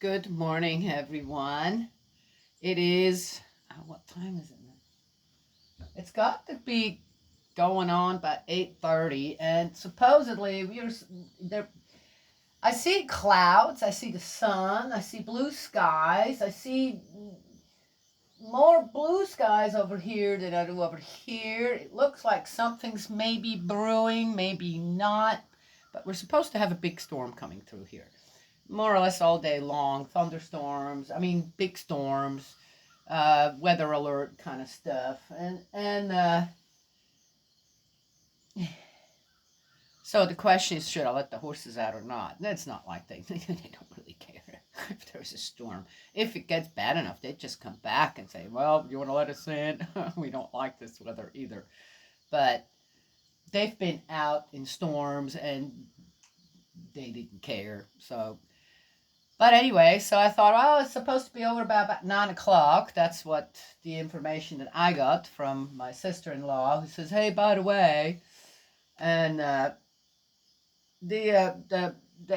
Good morning, everyone. It is, what time is it now? It's got to be going on by 8:30, and supposedly we're there. I see clouds, I see the sun, I see blue skies, I see more blue skies over here than I do over here. It looks like something's maybe brewing, maybe not, but we're supposed to have a big storm coming through here. More or less all day long, thunderstorms, big storms, weather alert kind of stuff. And so the question is, should I let the horses out or not? And it's not like they don't really care if there's a storm. If it gets bad enough, they just come back and say, well, you want to let us in? We don't like this weather either. But they've been out in storms and they didn't care. But anyway, so I thought, well, it's supposed to be over by about 9 o'clock. That's what the information that I got from my sister-in-law, who says, hey, by the way, and the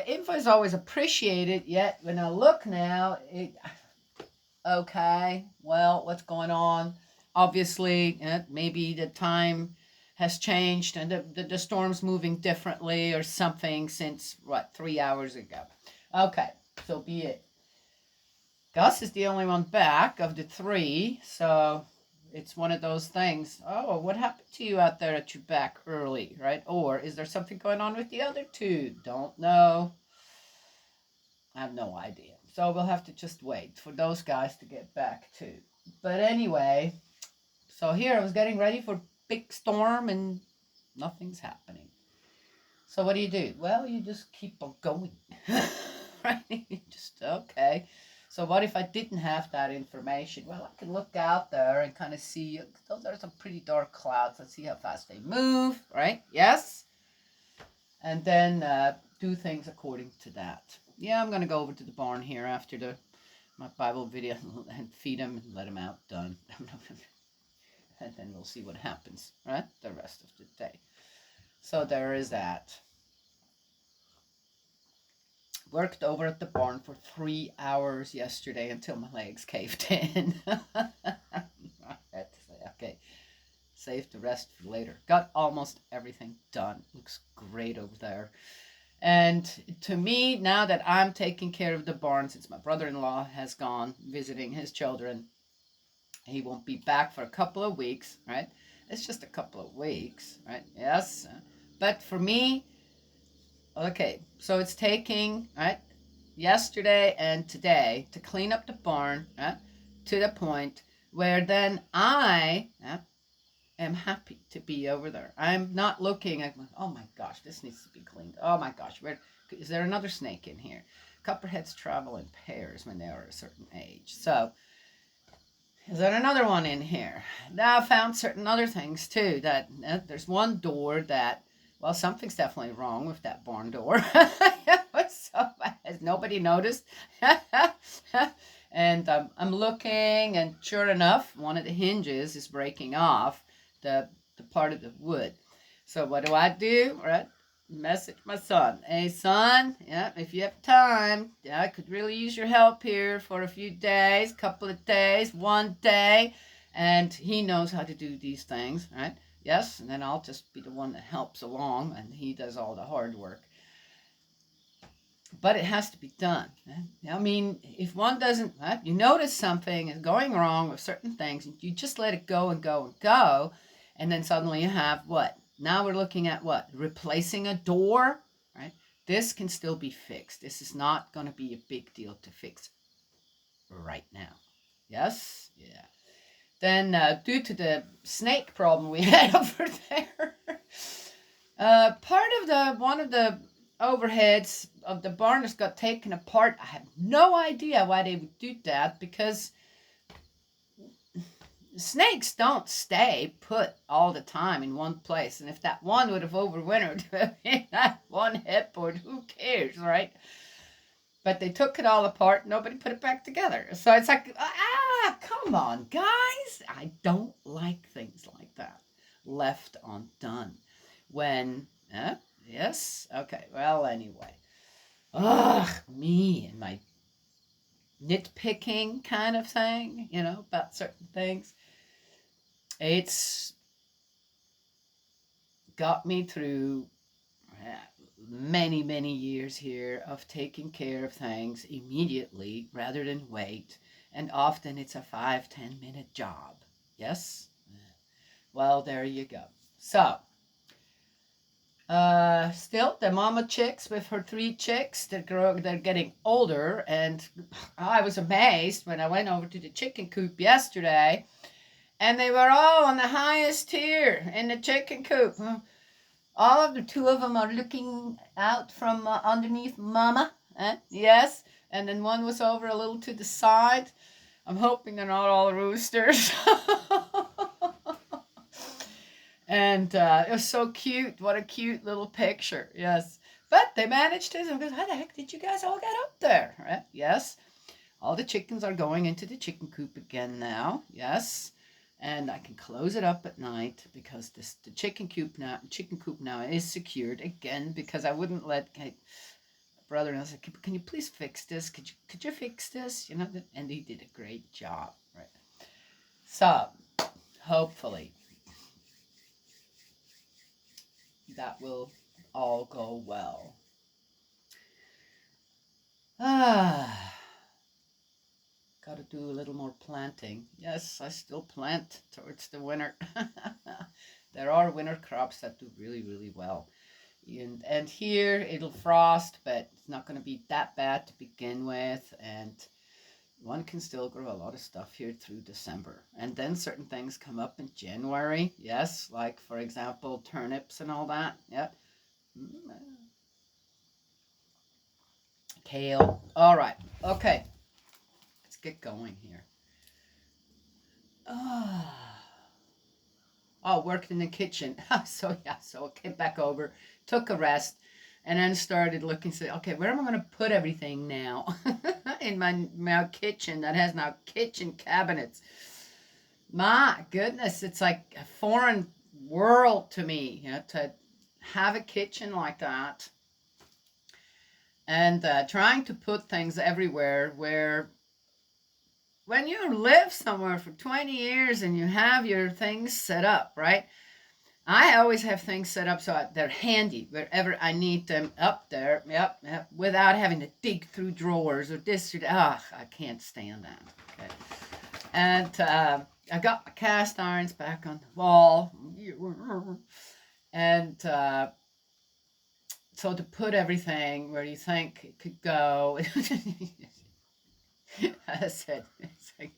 info is always appreciated, yet when I look now, okay, well, what's going on? Obviously, maybe the time has changed and the storm's moving differently or something since, 3 hours ago. Okay, so be it. Gus is the only one back of the three, so it's one of those things. Oh, what happened to you out there that you're back early, right? Or is there something going on with the other two? Don't know. I have no idea. So we'll have to just wait for those guys to get back too. But anyway, so here I was getting ready for big storm and nothing's happening. So what do? Well, you just keep on going. Right? You just, okay. So what if I didn't have that information? Well, I can look out there and kind of see, those are some pretty dark clouds. Let's see how fast they move, right? Yes? And then do things according to that. Yeah, I'm going to go over to the barn here after my Bible video and feed them and let them out. Done. And then we'll see what happens, right? The rest of the day. So there is that. Worked over at the barn for 3 hours yesterday until my legs caved in. I had to say, okay, save the rest for later. Got almost everything done. Looks great over there. And to me, now that I'm taking care of the barn, since my brother-in-law has gone visiting his children, he won't be back for a couple of weeks, right? It's just a couple of weeks, right? Yes. But for me, okay, so it's taking, right, yesterday and today to clean up the barn, to the point where then I am happy to be over there. I'm not looking at, oh my gosh, this needs to be cleaned. Oh my gosh, is there another snake in here? Copperheads travel in pairs when they are a certain age. So, is there another one in here? Now I found certain other things too. That there's one door that, well, something's definitely wrong with that barn door. So, has nobody noticed? And I'm looking, and sure enough, one of the hinges is breaking off the part of the wood. So what do? Right? Message my son. Hey, son, if you have time, I could really use your help here for a few days, couple of days, one day. And he knows how to do these things, right? Yes, and then I'll just be the one that helps along, and he does all the hard work. But it has to be done. If one doesn't, you notice something is going wrong with certain things, and you just let it go and go and go, and then suddenly you have what? Now we're looking at what? Replacing a door, right? This can still be fixed. This is not going to be a big deal to fix right now. Yes? Yeah. Then due to the snake problem we had over there, part of one of the overheads of the barn just got taken apart. I have no idea why they would do that, because snakes don't stay put all the time in one place. And if that one would have overwintered in that one headboard, who cares, right? But they took it all apart. Nobody put it back together. So it's like, come on, guys. I don't like things like that left undone. When, yes? Okay, well, anyway. Ugh, me and my nitpicking kind of thing, about certain things. It's got me through many, many years here of taking care of things immediately rather than wait. And often it's a 5-10 minute job. Yes? Well, there you go. So, still the mama chicks with her 3 chicks, they're getting older, and I was amazed when I went over to the chicken coop yesterday, and they were all on the highest tier in the chicken coop. All of the 2 of them are looking out from underneath mama. Yes. And then one was over a little to the side. I'm hoping they're not all roosters. And it was so cute. What a cute little picture. Yes. But they managed to. How the heck did you guys all get up there? Right? Yes. All the chickens are going into the chicken coop again now. Yes. And I can close it up at night because the chicken coop now is secured again, because I wouldn't let my brother-in-law said, "Can you please fix this? Could you fix this?" And he did a great job, right? So hopefully that will all go well. Got to do a little more planting. Yes, I still plant towards the winter. There are winter crops that do really, really well. And here it'll frost, but it's not going to be that bad to begin with. And one can still grow a lot of stuff here through December. And then certain things come up in January. Yes, like, for example, turnips and all that. Yeah. Kale. All right. Okay. Let's get going here. Oh, worked in the kitchen. So I came back over, took a rest, and then started looking. Say, okay, where am I going to put everything now in my kitchen that has now kitchen cabinets? My goodness, it's like a foreign world to me, to have a kitchen like that, and trying to put things everywhere where. When you live somewhere for 20 years and you have your things set up, right? I always have things set up so they're handy wherever I need them, up there, yep, without having to dig through drawers or this or that. I can't stand that. Okay. And I got my cast irons back on the wall. And so to put everything where you think it could go, I said, it's like,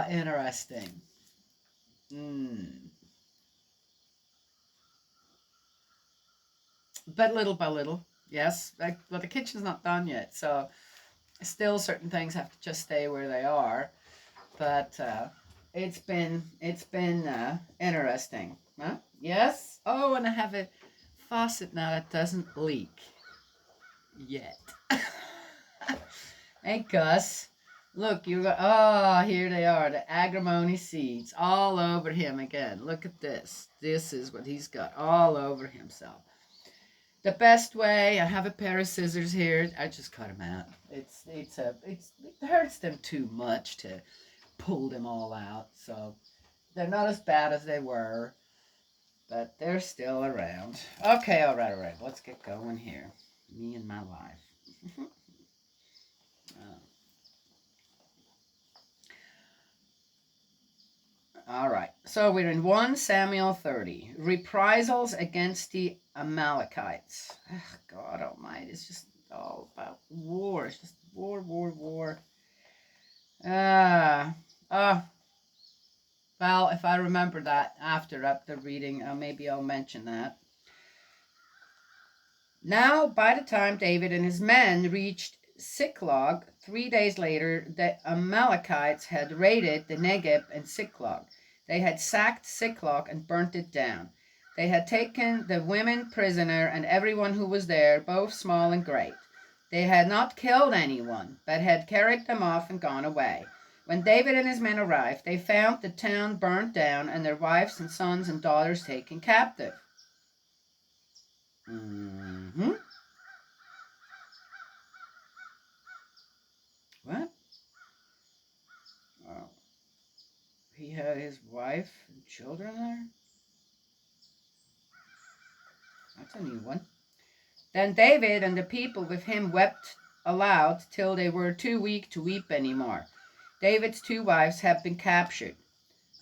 interesting. But little by little, yes. Well, the kitchen's not done yet, so still certain things have to just stay where they are. But it's been interesting. Huh? Yes. Oh, and I have a faucet now that doesn't leak yet. Hey, Gus. Look, here they are, the agrimony seeds all over him again. Look at this. This is what he's got all over himself. The best way, I have a pair of scissors here. I just cut them out. It hurts them too much to pull them all out. So they're not as bad as they were, but they're still around. Okay, all right. Let's get going here. Me and my life. All right, so we're in 1 Samuel 30. Reprisals against the Amalekites. Oh, God almighty, it's just all about war. It's just war. Well, if I remember that after reading, maybe I'll mention that. Now, by the time David and his men reached Ziklag, 3 days later, the Amalekites had raided the Negev and Ziklag. They had sacked Ziklag and burnt it down. They had taken the women prisoner and everyone who was there, both small and great. They had not killed anyone, but had carried them off and gone away. When David and his men arrived, they found the town burnt down and their wives and sons and daughters taken captive. children there? That's a new one. Then David and the people with him wept aloud till they were too weak to weep any more. David's 2 wives have been captured.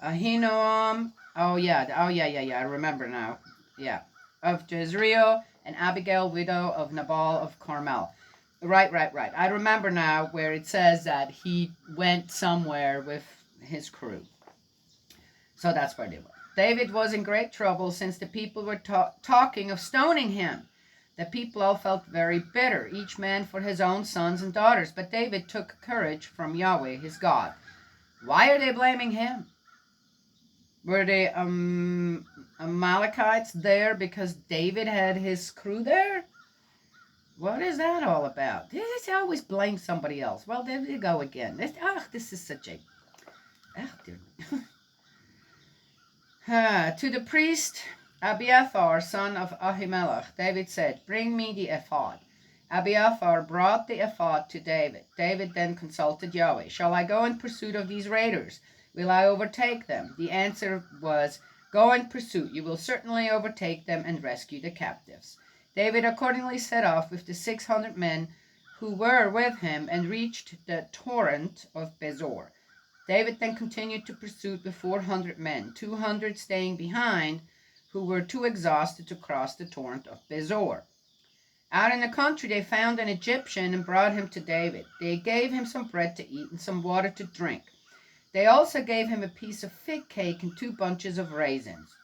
Ahinoam, I remember now. Yeah, of Jezreel, and Abigail, widow of Nabal of Carmel. Right. I remember now where it says that he went somewhere with his crew. So that's where they were. David was in great trouble since the people were talking of stoning him. The people all felt very bitter, each man for his own sons and daughters. But David took courage from Yahweh, his God. Why are they blaming him? Were they Amalekites there because David had his crew there? What is that all about? They always blame somebody else. Well, there you go again. This is such a... dear. To the priest Abiathar, son of Ahimelech, David said, "Bring me the ephod." Abiathar brought the ephod to David. David then consulted Yahweh. "Shall I go in pursuit of these raiders? Will I overtake them?" The answer was, "Go in pursuit. You will certainly overtake them and rescue the captives." David accordingly set off with the 600 men who were with him and reached the torrent of Bezor. David then continued to pursue with 400 men, 200 staying behind, who were too exhausted to cross the torrent of Bezor. Out in the country they found an Egyptian and brought him to David. They gave him some bread to eat and some water to drink. They also gave him a piece of fig cake and 2 bunches of raisins.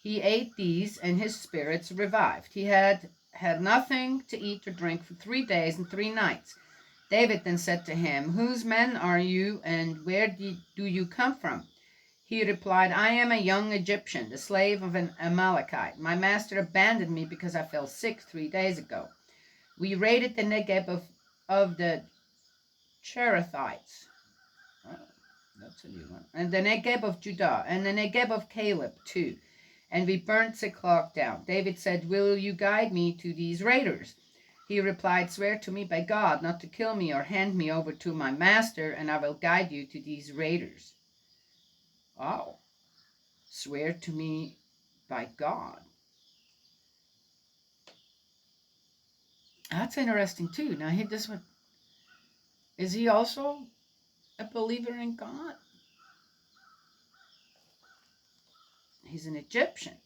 He ate these, and his spirits revived. He had had nothing to eat or drink for 3 days and 3 nights. David then said to him, "Whose men are you, and where do you come from?" He replied, "I am a young Egyptian, the slave of an Amalekite. My master abandoned me because I fell sick 3 days ago. We raided the Negeb of the Cherethites." Oh, that's a new one. "And the Negeb of Judah, and the Negeb of Caleb, too. And we burnt Ziklag down." David said, "Will you guide me to these raiders?" He replied, "Swear to me by God not to kill me or hand me over to my master, and I will guide you to these raiders." Oh, swear to me by God. That's interesting too. Now is he also a believer in God? He's an Egyptian.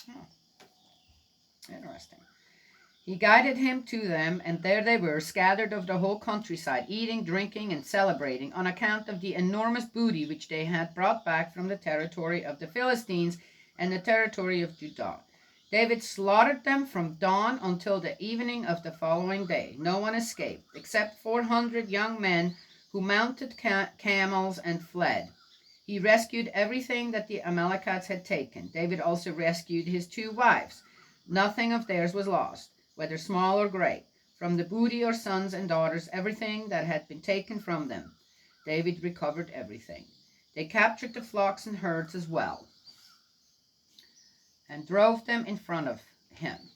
Oh, interesting. He guided him to them, and there they were, scattered over the whole countryside, eating, drinking, and celebrating, on account of the enormous booty which they had brought back from the territory of the Philistines and the territory of Judah. David slaughtered them from dawn until the evening of the following day. No one escaped, except 400 young men who mounted camels and fled. He rescued everything that the Amalekites had taken. David also rescued his 2 wives. Nothing of theirs was lost, whether small or great, from the booty or sons and daughters, everything that had been taken from them. David recovered everything. They captured the flocks and herds as well, and drove them in front of him.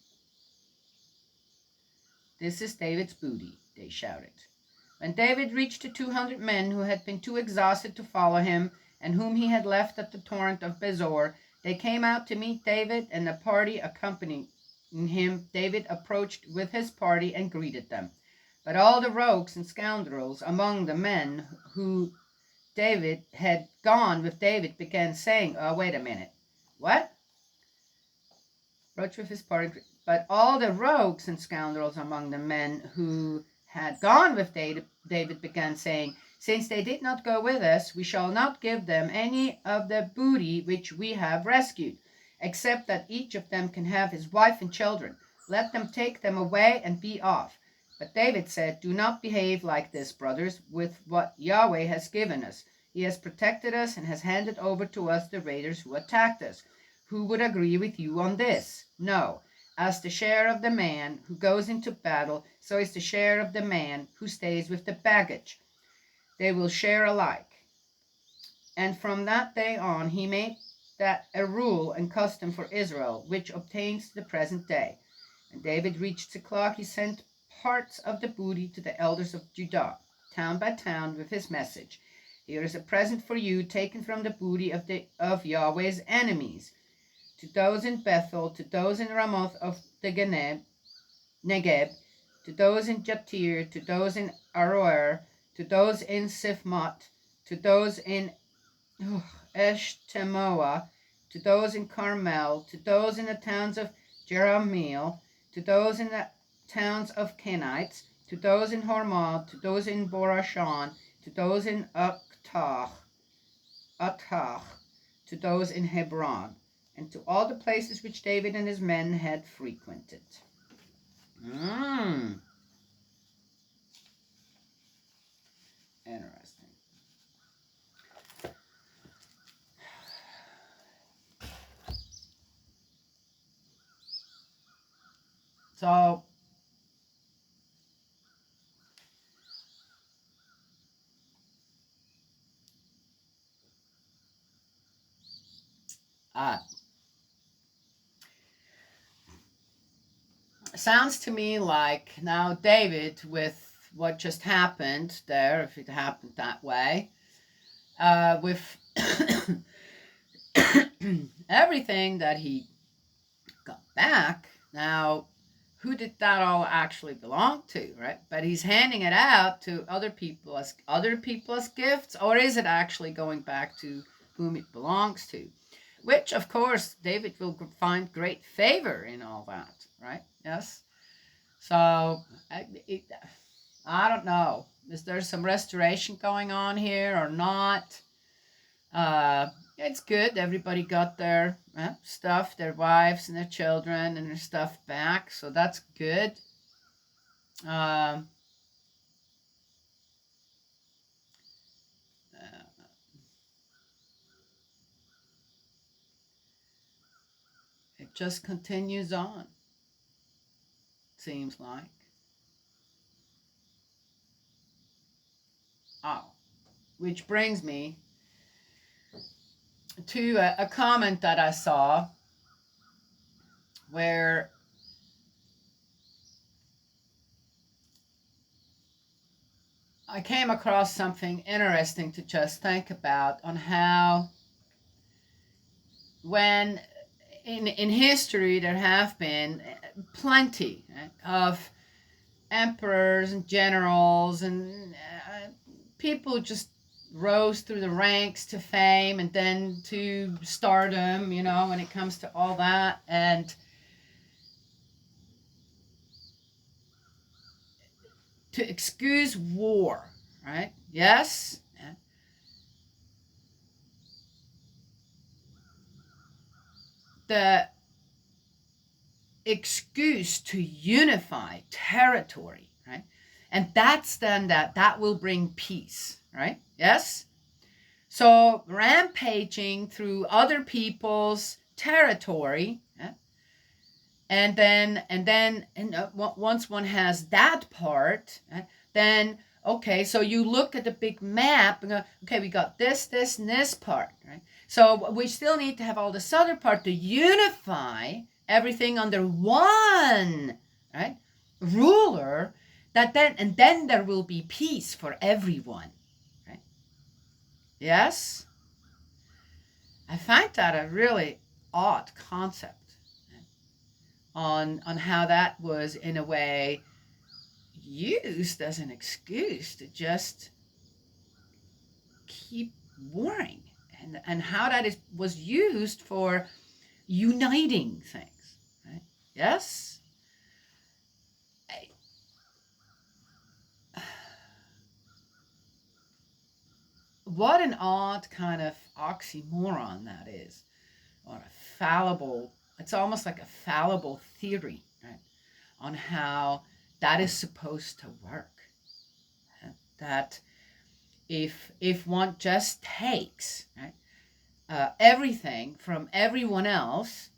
"This is David's booty," they shouted. When David reached the 200 men who had been too exhausted to follow him, and whom he had left at the torrent of Bezor, they came out to meet David and the party accompanying him. David approached with his party and greeted them. But all the rogues and scoundrels among the men who David had gone with David began saying, "Oh, wait a minute. What?" Approached with his party. But all the rogues and scoundrels among the men who had gone with David began saying, "Since they did not go with us, we shall not give them any of the booty which we have rescued, except that each of them can have his wife and children. Let them take them away and be off." But David said, "Do not behave like this, brothers, with what Yahweh has given us. He has protected us and has handed over to us the raiders who attacked us. Who would agree with you on this? No. As the share of the man who goes into battle, so is the share of the man who stays with the baggage. They will share alike." And from that day on he made that a rule and custom for Israel, which obtains to the present day. When David reached Ziklag, he sent parts of the booty to the elders of Judah, town by town, with his message. Here is a present for you, taken from the booty of Yahweh's enemies. To those in Bethel, to those in Ramoth of the Negeb, to those in Jatir, to those in Aroer, to those in Sifmot, to those in Eshtemoa, to those in Carmel, to those in the towns of Jerahmeel, to those in the towns of Kenites, to those in Hormah, to those in Borashan, to those in Attach, to those in Hebron, and to all the places which David and his men had frequented. Interesting. So, sounds to me like now David, with what just happened there, if it happened that way, with everything that he got back, now who did that all actually belong to, right? But he's handing it out to other people as gifts, or is it actually going back to whom it belongs to? Which, of course, David will find great favor in all that, right? Yes. So, I don't know. Is there some restoration going on here or not? It's good. Everybody got their stuff, their wives and their children and their stuff back. So that's good. It just continues on, seems like. Oh, which brings me to a comment that I saw where I came across something interesting to just think about on how when in history there have been plenty of emperors and generals and people just rose through the ranks to fame and then to stardom, when it comes to all that. And to excuse war, right? Yes? The excuse to unify territory, right? And that's then that will bring peace, right? Yes? So rampaging through other people's territory, and once one has that part, then okay, so you look at the big map and go, okay, we got this, and this part, right? So we still need to have all this other part to unify everything under one, right, ruler, and then there will be peace for everyone, right? Yes? I find that a really odd concept on how that was in a way used as an excuse to just keep warring, and how that was used for uniting things, right? Yes? What an odd kind of oxymoron that is, or a fallible, it's almost like a fallible theory, right, on how that is supposed to work. That if one just takes, right, everything from everyone else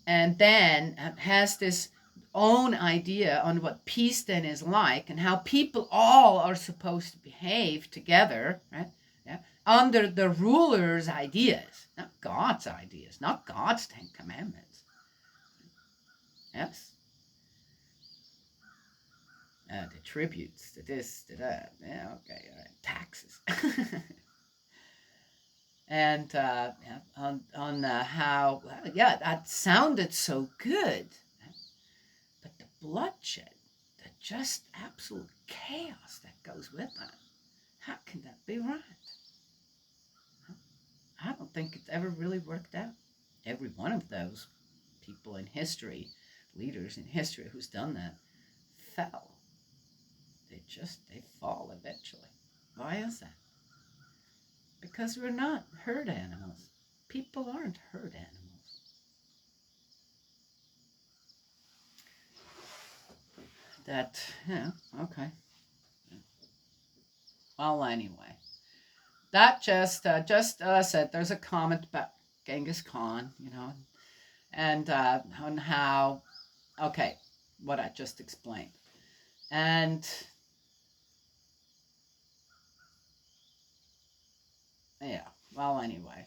and then has this own idea on what peace then is like and how people all are supposed to behave together, right? Yeah, under the ruler's ideas, not God's ideas, not God's 10 Commandments. Yes. The tributes, to this, to that. Yeah, okay, all right. Taxes. and on how that sounded so good, but the bloodshed, the just absolute chaos that goes with that. How can that be right? I don't think it's ever really worked out. Every one of those people in history, leaders in history who's done that, fell. They fall eventually. Why is that? Because we're not herd animals. People aren't herd animals. That, okay. Well, anyway, that just said there's a comment about Genghis Khan, and on how, okay, what I just explained. And yeah, well, anyway,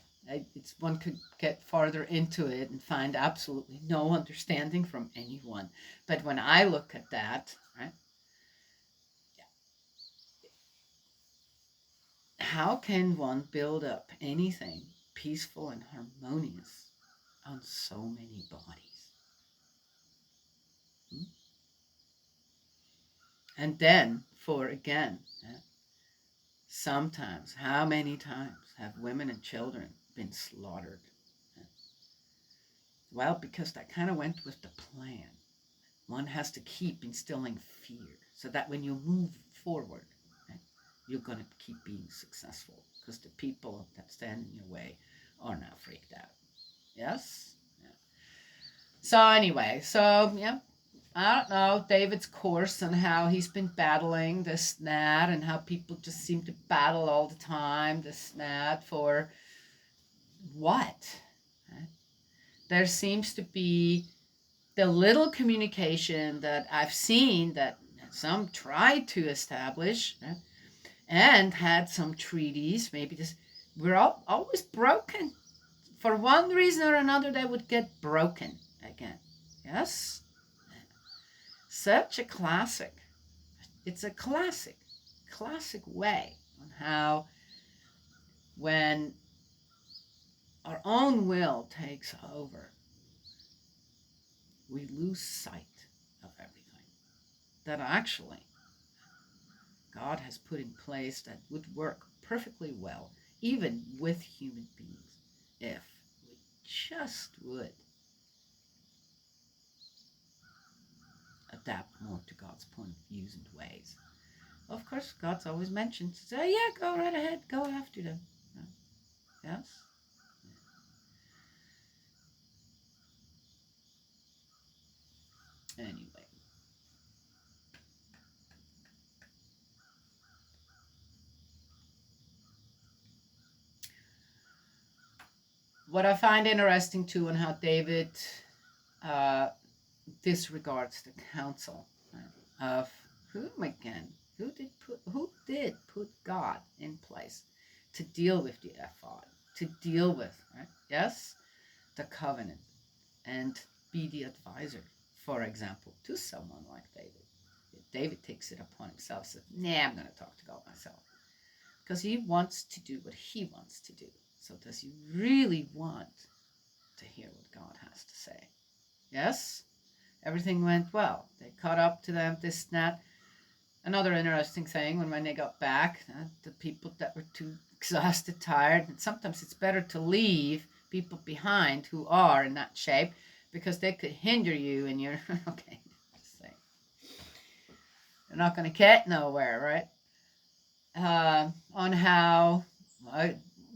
it's one could get farther into it and find absolutely no understanding from anyone. But when I look at that, right, how can one build up anything peaceful and harmonious on so many bodies? Hmm? And then, for again, sometimes, how many times have women and children been slaughtered? Well, because that kind of went with the plan. One has to keep instilling fear so that when you move forward, right, you're going to keep being successful because the people that stand in your way are now freaked out. Yes? Yeah. So, anyway, yeah, I don't know David's course and how he's been battling this, that, and how people just seem to battle all the time, this, that, for what? Right? There seems to be the little communication that I've seen that some tried to establish, and had some treaties. Maybe this, we're always broken. For one reason or another, they would get broken again. Yes? Such a classic. It's a classic way on how when our own will takes over, we lose sight of everything that actually God has put in place that would work perfectly well, even with human beings, if we just would adapt more to God's point of views and ways. Of course, God's always mentioned, say, yeah, go right ahead, go after them. Yes? Anyway. What I find interesting too, and how David uh, disregards the counsel, right, of whom again, who did put God in place to deal with the ephod, to deal with, right? Yes, the covenant, and be the advisor, for example, to someone like David. David takes it upon himself, says, "Nah, I'm going to talk to God myself," because he wants to do what he wants to do. So, does he really want to hear what God has to say? Yes, everything went well. They caught up to them, this, that. Another interesting thing, when they got back, the people that were too exhausted, tired, and sometimes it's better to leave people behind who are in that shape because they could hinder you in your, okay, just saying. They're not going to get nowhere, right? On how,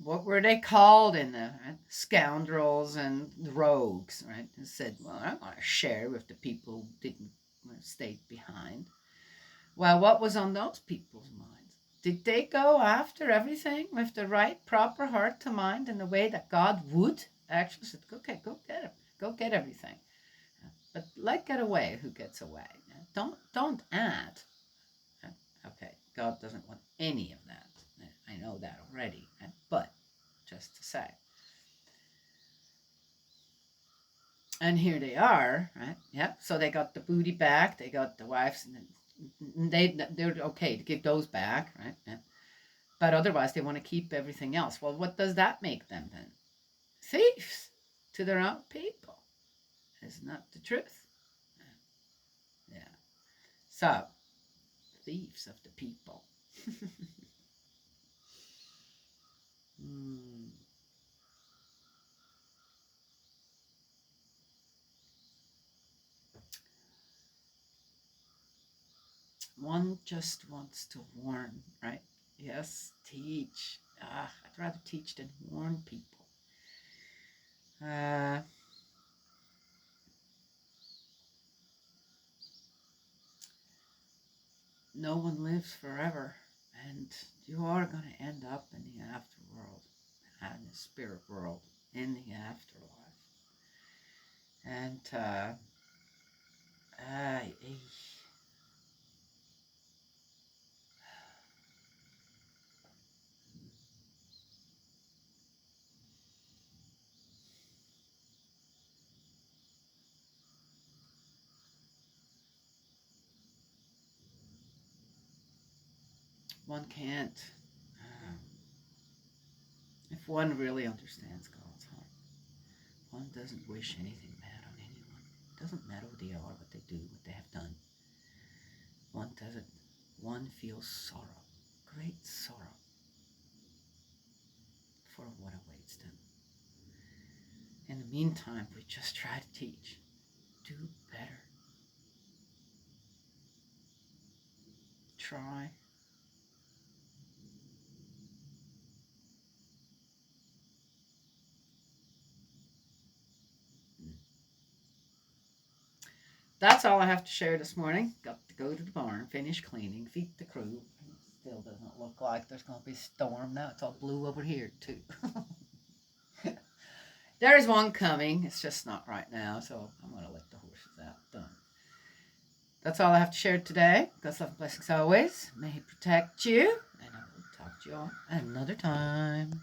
what were they called in the, right? Scoundrels and rogues, right? And said, well, I want to share with the people who didn't stay behind. Well, what was on those people's minds? Did they go after everything with the right, proper heart to mind in the way that God would actually said, okay, go get it, go get everything. But let get away who gets away. Don't add. Okay, God doesn't want any of that. I know that already. But just to say. And here they are, right? Yeah. So they got the booty back. They got the wives, and they're okay to give those back, right? Yeah. But otherwise, they want to keep everything else. Well, what does that make them then? Thieves to their own people. Isn't that the truth? Yeah. So, thieves of the people. Hmm. One just wants to warn, right? Yes, teach. I'd rather teach than warn people. Uh, no one lives forever, and you are going to end up in the afterworld, in the spirit world, in the afterlife. And uh, one can't. Uh, if one really understands God's heart, one doesn't wish anything bad on anyone. It doesn't matter who they are, what they do, what they have done. One doesn't. One feels sorrow, great sorrow, for what awaits them. In the meantime, we just try to teach. Do better. Try. That's all I have to share this morning. Got to go to the barn, finish cleaning, feed the crew. Still doesn't look like there's going to be a storm now. It's all blue over here, too. There's one coming. It's just not right now, so I'm going to let the horses out. Done. That's all I have to share today. God's love and blessings always. May He protect you, and I will talk to you all another time.